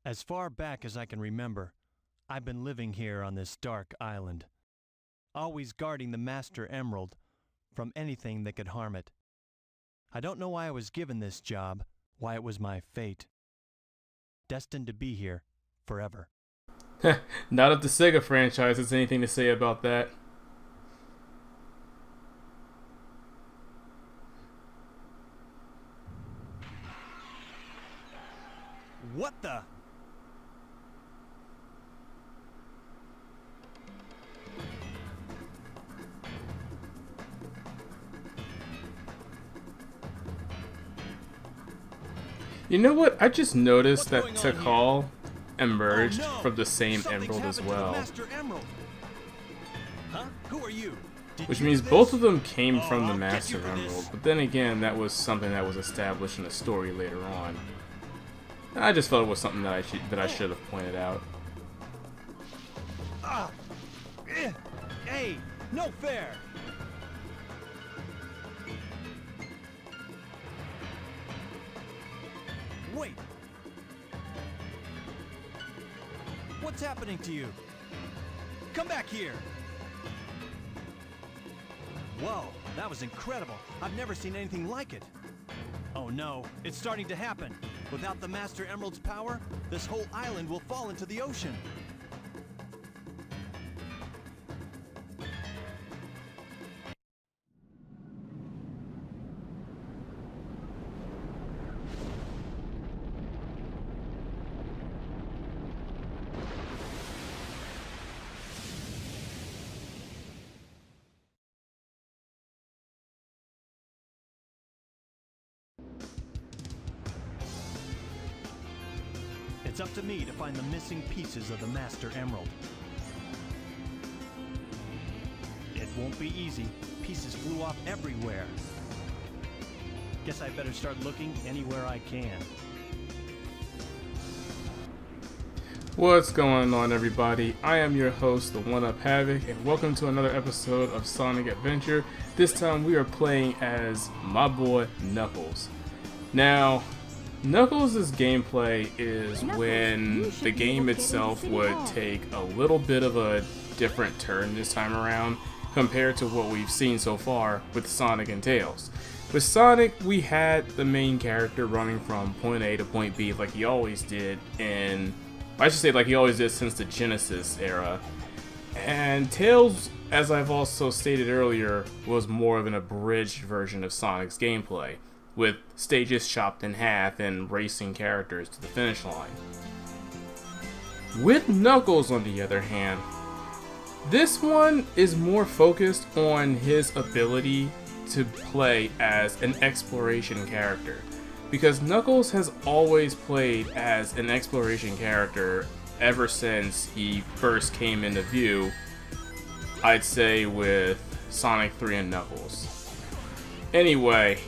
As far back as I can remember, I've been living here on this dark island, always guarding the Master Emerald from anything that could harm it. I don't know why I was given this job, why it was my fate. Destined to be here forever. Not if the Sega franchise has anything to say about that. What the? You know what? I just noticed that Tikal emerged Oh, no! from the same Something's emerald as happened to the well. Master Emerald. Huh? Who are you? Did Which you means do both this? of them came from the I'll get Master you for this. Emerald, but then again, that was something that was established in the story later on. I just felt it was something that I should have pointed out. Hey, no fair. Wait. What's happening to you? Come back here. Whoa, that was incredible. I've never seen anything like it. Oh no, it's starting to happen. Without the Master Emerald's power, this whole island will fall into the ocean. It's up to me to find the missing pieces of the Master Emerald. It won't be easy. Pieces flew off everywhere. Guess I better start looking anywhere I can. What's going on, everybody? I am your host, the One Up Havoc, and welcome to another episode of Sonic Adventure. This time we are playing as my boy Knuckles. Now, Knuckles' gameplay is when the game itself would take a little bit of a different turn this time around compared to what we've seen so far with Sonic and Tails. With Sonic, we had the main character running from point A to point B like he always did like he always did since the Genesis era. And Tails, as I've also stated earlier, was more of an abridged version of Sonic's gameplay, with stages chopped in half and racing characters to the finish line. With Knuckles, on the other hand, this one is more focused on his ability to play as an exploration character, because Knuckles has always played as an exploration character ever since he first came into view, I'd say with Sonic 3 and Knuckles. Anyway,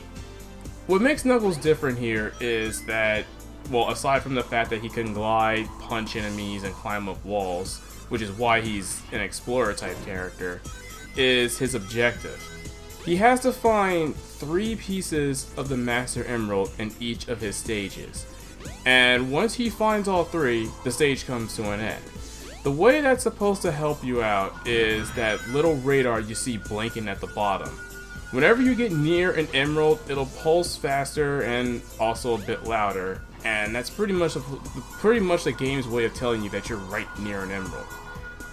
what makes Knuckles different here is that, well, aside from the fact that he can glide, punch enemies, and climb up walls, which is why he's an explorer type character, is his objective. He has to find 3 pieces of the Master Emerald in each of his stages, and once he finds all 3, the stage comes to an end. The way that's supposed to help you out is that little radar you see blinking at the bottom. Whenever you get near an emerald, it'll pulse faster and also a bit louder, and that's pretty much the game's way of telling you that you're right near an emerald.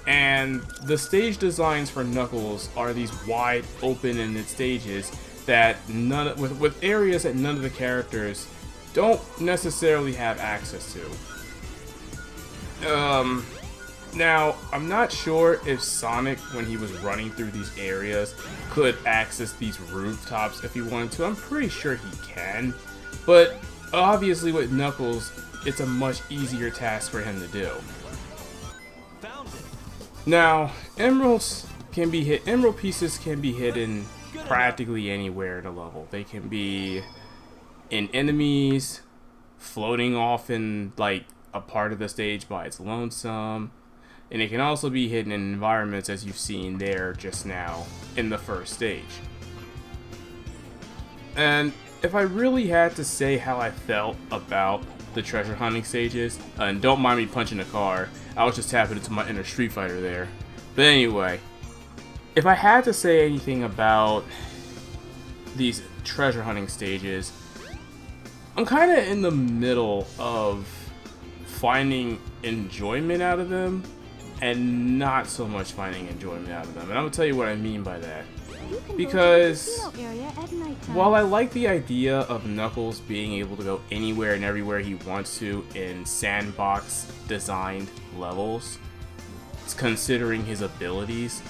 And the stage designs for Knuckles are these wide open-ended stages that with areas that none of the characters don't necessarily have access to. Now, I'm not sure if Sonic, when he was running through these areas, could access these rooftops if he wanted to. I'm pretty sure he can, but obviously with Knuckles, it's a much easier task for him to do. Found it. Now, emerald pieces can be hidden practically anywhere in a level. They can be in enemies, floating off in like a part of the stage by its lonesome, and it can also be hidden in environments as you've seen there just now in the first stage. And if I really had to say how I felt about the treasure hunting stages. And don't mind me punching a car. I was just tapping into my inner Street Fighter there. But anyway, if I had to say anything about these treasure hunting stages, I'm kind of in the middle of finding enjoyment out of them and not so much finding enjoyment out of them. And I'm going to tell you what I mean by that. Because while I like the idea of Knuckles being able to go anywhere and everywhere he wants to in sandbox designed levels, considering his abilities,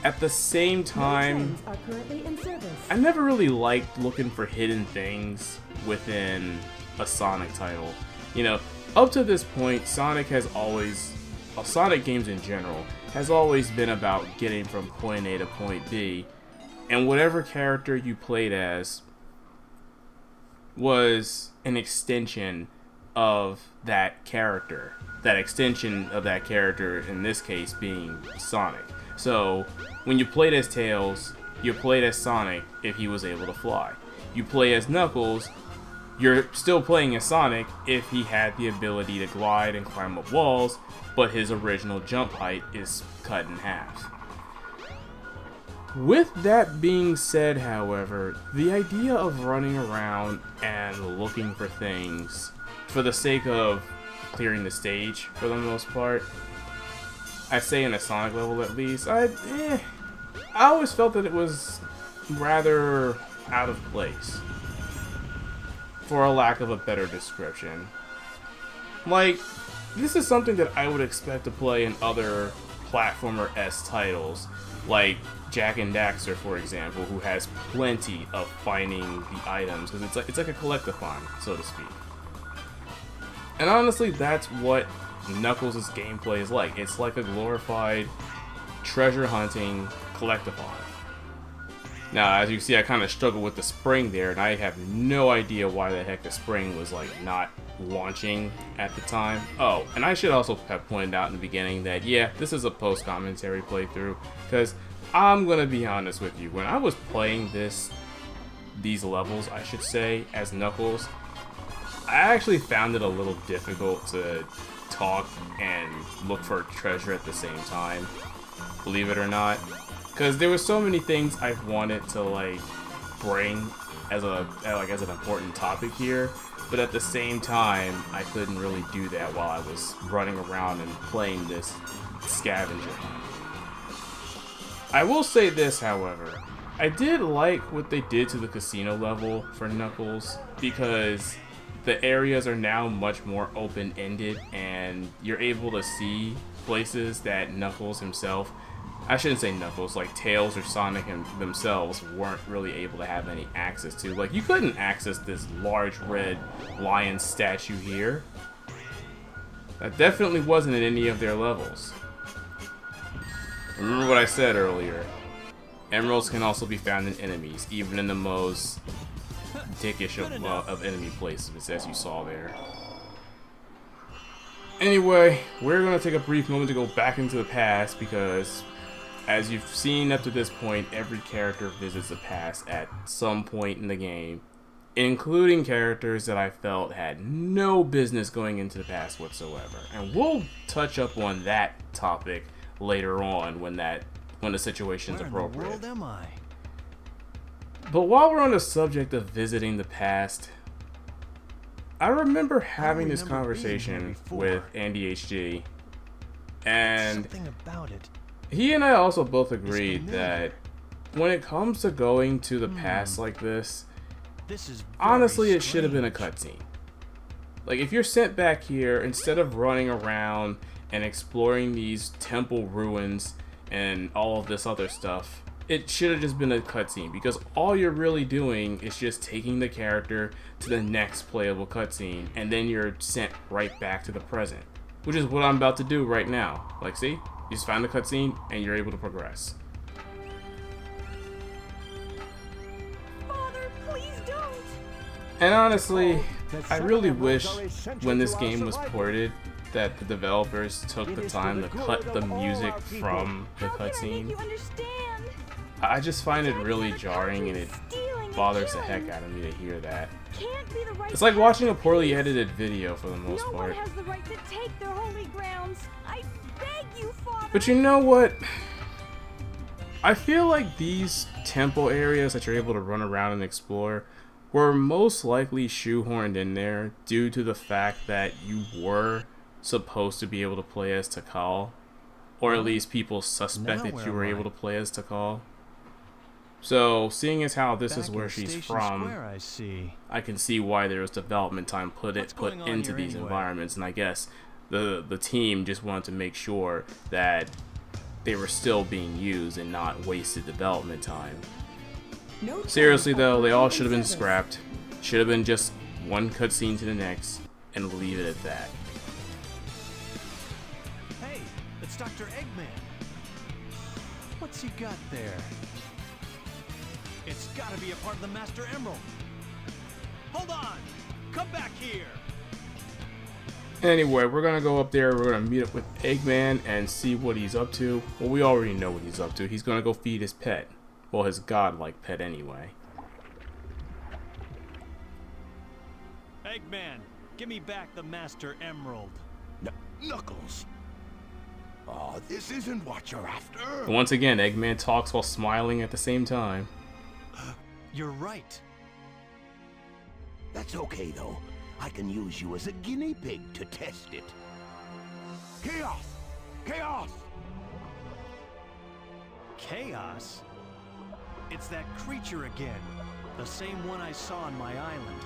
at the same time, I never really liked looking for hidden things within a Sonic title. You know, up to this point, Sonic games in general, has always been about getting from point A to point B, and whatever character you played as was an extension of that character. That extension of that character, in this case, being Sonic. So, when you played as Tails, you played as Sonic if he was able to fly. You play as Knuckles, you're still playing as Sonic if he had the ability to glide and climb up walls, but his original jump height is cut in half. With that being said, however, the idea of running around and looking for things for the sake of clearing the stage, for the most part, I'd say in a Sonic level at least, I always felt that it was rather out of place, for a lack of a better description. Like, this is something that I would expect to play in other platformer-esque titles, like Jak and Daxter, for example, who has plenty of finding the items, because it's like a collectathon, so to speak. And honestly, that's what Knuckles' gameplay is like. It's like a glorified treasure hunting collectathon. Now, as you see, I kind of struggle with the spring there, and I have no idea why the heck the spring was like not launching at the time. Oh, and I should also have pointed out in the beginning that, yeah, this is a post-commentary playthrough, because I'm gonna be honest with you, when I was playing these levels, I should say, as Knuckles, I actually found it a little difficult to talk and look for treasure at the same time, believe it or not, because there were so many things I wanted to like bring as an important topic here, but at the same time I couldn't really do that while I was running around and playing this scavenger hunt. I will say this, however, I did like what they did to the casino level for Knuckles, because the areas are now much more open-ended and you're able to see places that Knuckles himself, I shouldn't say Knuckles, like Tails or Sonic themselves weren't really able to have any access to. Like, you couldn't access this large red lion statue here. That definitely wasn't in any of their levels. Remember what I said earlier. Emeralds can also be found in enemies, even in the most dickish of enemy places, as you saw there. Anyway, we're going to take a brief moment to go back into the past, because as you've seen up to this point, every character visits the past at some point in the game, including characters that I felt had no business going into the past whatsoever. And we'll touch up on that topic later on when the situation's appropriate. Where in the world am I? But while we're on the subject of visiting the past, I remember having this conversation with Andy HG, and Something about it. he and I also both agreed that when it comes to going to the past like this, honestly, it should have been a cutscene. Like, if you're sent back here, instead of running around and exploring these temple ruins and all of this other stuff, it should have just been a cutscene, because all you're really doing is just taking the character to the next playable cutscene, and then you're sent right back to the present, which is what I'm about to do right now. Like, see? You just find the cutscene, and you're able to progress. Father, please don't! And honestly, I really wish when this game was ported that the developers took the time to cut the music from the cutscene. I just find it really jarring, and it bothers the heck out of me to hear that. Can't be the right It's like watching a poorly place. edited video for the most No part. one has the right to take their holy grounds. I beg you, Father. But you know what? I feel like these temple areas that you're able to run around and explore were most likely shoehorned in there due to the fact that you were supposed to be able to play as Takal, or at least people suspected Now you were where am able I? to play as Takal. So, seeing as how this is Back where in she's Station from, Square, I see. I can see why there was development time put What's put going on into here these anyway? environments, and I guess the team just wanted to make sure that they were still being used and not wasted development time. No Seriously trains are though, they all currently should have in been service. scrapped. Should have been just one cutscene to the next, and leave it at that. Hey, it's Dr. Eggman. What's he got there? It's gotta be a part of the Master Emerald. Hold on! Come back here! Anyway, we're gonna go up there, we're gonna meet up with Eggman and see what he's up to. Well, we already know what he's up to. He's gonna go feed his pet. Well, his godlike pet anyway. Eggman, give me back the Master Emerald. Knuckles. Oh, this isn't what you're after. Once again, Eggman talks while smiling at the same time. You're right. That's okay, though. I can use you as a guinea pig to test it. Chaos! Chaos! Chaos? It's that creature again. The same one I saw on my island.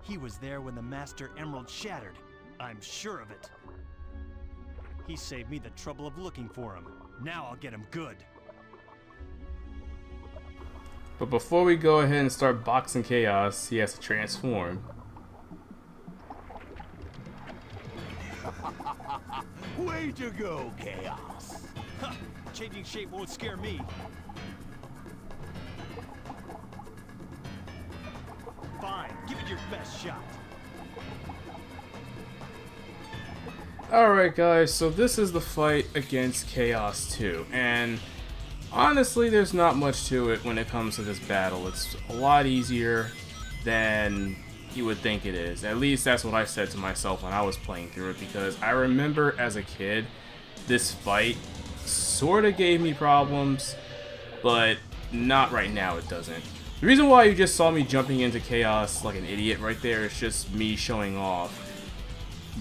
He was there when the Master Emerald shattered. I'm sure of it. He saved me the trouble of looking for him. Now I'll get him good. But before we go ahead and start boxing Chaos, he has to transform. Way to go, Chaos! Ha! Changing shape won't scare me. Fine, give it your best shot. Alright guys, so this is the fight against Chaos 2, and honestly there's not much to it when it comes to this battle. It's a lot easier than you would think it is. At least that's what I said to myself when I was playing through it, because I remember as a kid, this fight sort of gave me problems, but not right now, it doesn't. The reason why you just saw me jumping into Chaos like an idiot right there is just me showing off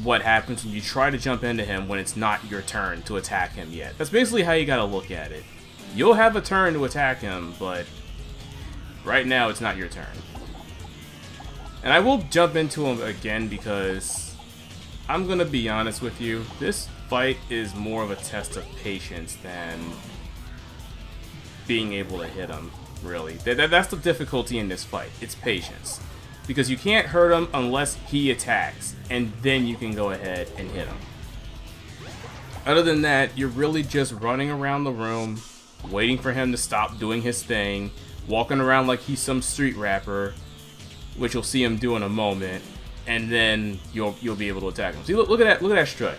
what happens when you try to jump into him when it's not your turn to attack him yet. That's basically how you gotta look at it. You'll have a turn to attack him, but right now it's not your turn. And I will jump into him again because I'm gonna be honest with you, this fight is more of a test of patience than being able to hit him, really. That's the difficulty in this fight, it's patience. Because you can't hurt him unless he attacks, and then you can go ahead and hit him. Other than that, you're really just running around the room, waiting for him to stop doing his thing, walking around like he's some street rapper, which you'll see him do in a moment, and then you'll be able to attack him. See, look at that strut.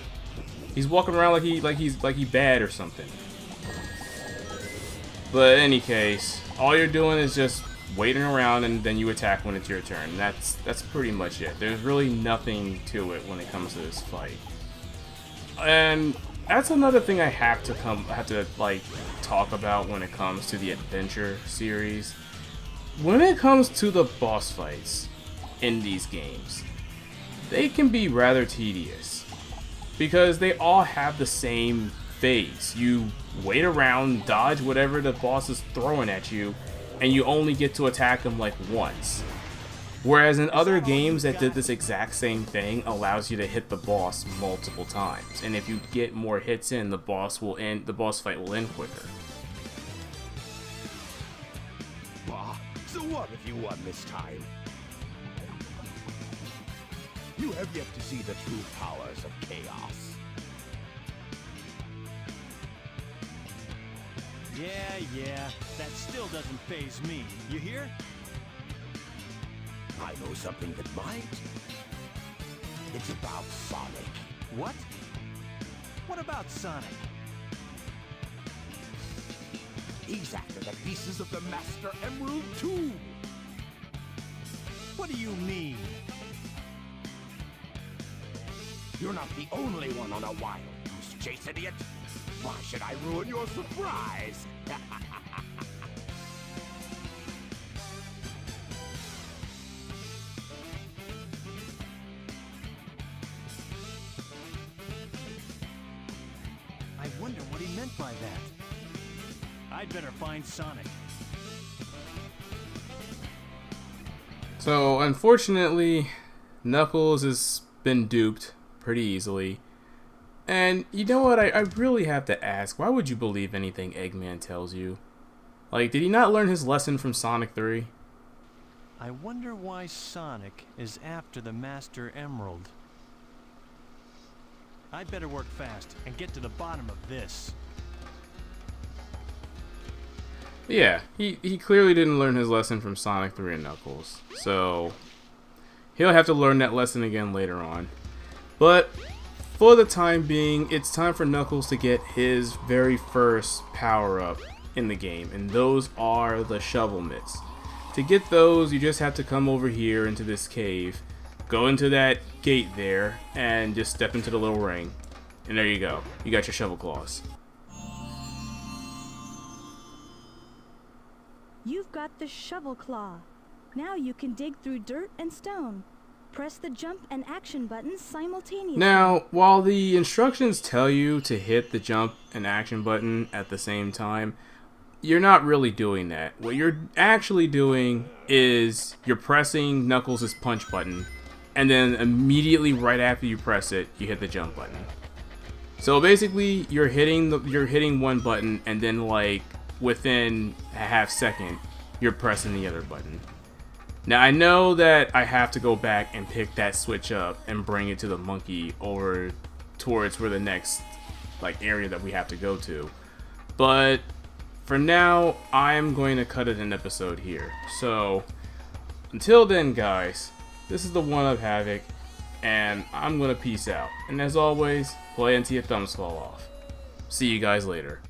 He's walking around like he's bad or something. But in any case, all you're doing is just waiting around, and then you attack when it's your turn. That's pretty much it. There's really nothing to it when it comes to this fight. And that's another thing I have to like talk about when it comes to the adventure series. When it comes to the boss fights in these games, they can be rather tedious because they all have the same phase. You wait around, dodge whatever the boss is throwing at you, and you only get to attack them like once. Whereas in other games that did this exact same thing allows you to hit the boss multiple times, and if you get more hits in, the boss fight will end quicker. Bah, so what if you won this time? You have yet to see the true powers of Chaos. Yeah, that still doesn't faze me. You hear? I know something that might. It's about Sonic. What? What about Sonic? He's after the pieces of the Master Emerald too. What do you mean? You're not the only one on a wild goose chase, idiot. Why should I ruin your surprise? I wonder what he meant by that. I'd better find Sonic. So, unfortunately, Knuckles has been duped pretty easily. And you know what? I really have to ask, why would you believe anything Eggman tells you? Like, did he not learn his lesson from Sonic 3? I wonder why Sonic is after the Master Emerald. I'd better work fast and get to the bottom of this. Yeah, he clearly didn't learn his lesson from Sonic 3 and Knuckles. So, he'll have to learn that lesson again later on. But, for the time being, it's time for Knuckles to get his very first power-up in the game. And those are the shovel mitts. To get those, you just have to come over here into this cave. Go into that gate there, and just step into the little ring. And there you go. You got your shovel claws. You've got the shovel claw. Now you can dig through dirt and stone. Press the jump and action buttons simultaneously. Now, while the instructions tell you to hit the jump and action button at the same time, you're not really doing that. What you're actually doing is you're pressing Knuckles' punch button, and then immediately right after you press it, you hit the jump button. So basically, you're hitting one button, and then like within a half second, you're pressing the other button. Now I know that I have to go back and pick that switch up and bring it to the monkey over towards where the next like area that we have to go to. But for now, I'm going to cut it an episode here. So until then, guys, this is the One Up Havoc, and I'm gonna peace out. And as always, play until your thumbs fall off. See you guys later.